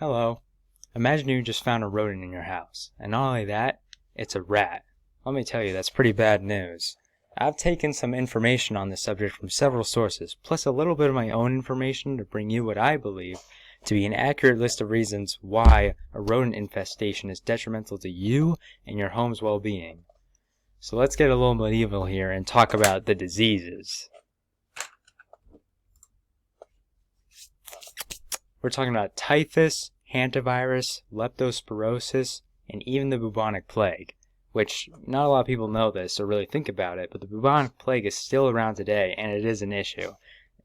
Hello. Imagine you just found a rodent in your house, and not only that, it's a rat. Let me tell you, that's pretty bad news. I've taken some information on this subject from several sources, plus a little bit of my own information to bring you what I believe to be an accurate list of reasons why a rodent infestation is detrimental to you and your home's well-being. So let's get a little medieval here and talk about the diseases. We're talking about typhus, hantavirus, leptospirosis, and even the bubonic plague, which not a lot of people know this or really think about it, but the bubonic plague is still around today, and it is an issue.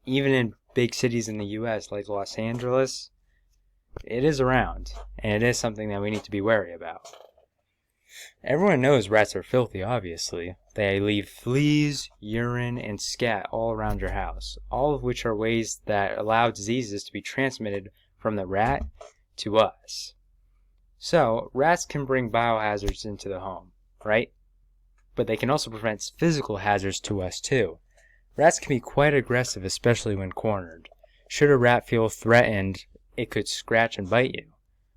Even in big cities in the U.S. like Los Angeles, it is around, and it is something that we need to be wary about. Everyone knows rats are filthy, obviously. They leave fleas, urine, and scat all around your house, all of which are ways that allow diseases to be transmitted from the rat to us. So, rats can bring biohazards into the home, right? But they can also prevent physical hazards to us too. Rats can be quite aggressive, especially when cornered. Should a rat feel threatened, it could scratch and bite you.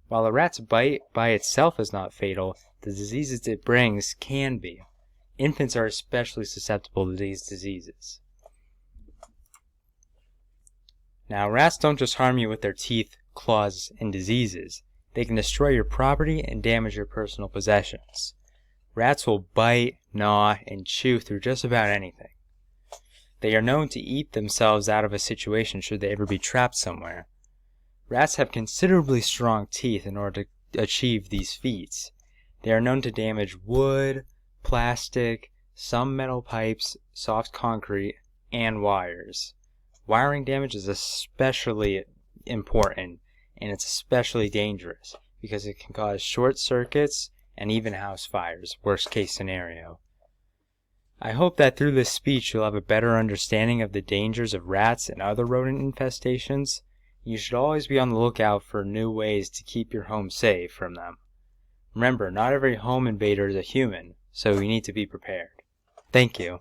While a rat's bite by itself is not fatal, the diseases it brings can be. Infants are especially susceptible to these diseases. Now, rats don't just harm you with their teeth, claws, and diseases. They can destroy your property and damage your personal possessions. Rats will bite, gnaw, and chew through just about anything. They are known to eat themselves out of a situation should they ever be trapped somewhere. Rats have considerably strong teeth in order to achieve these feats. They are known to damage wood, plastic, some metal pipes, soft concrete, and wires. Wiring damage is especially important, and it's especially dangerous because it can cause short circuits and even house fires, worst case scenario. I hope that through this speech you'll have a better understanding of the dangers of rats and other rodent infestations. You should always be on the lookout for new ways to keep your home safe from them. Remember, not every home invader is a human, so you need to be prepared. Thank you.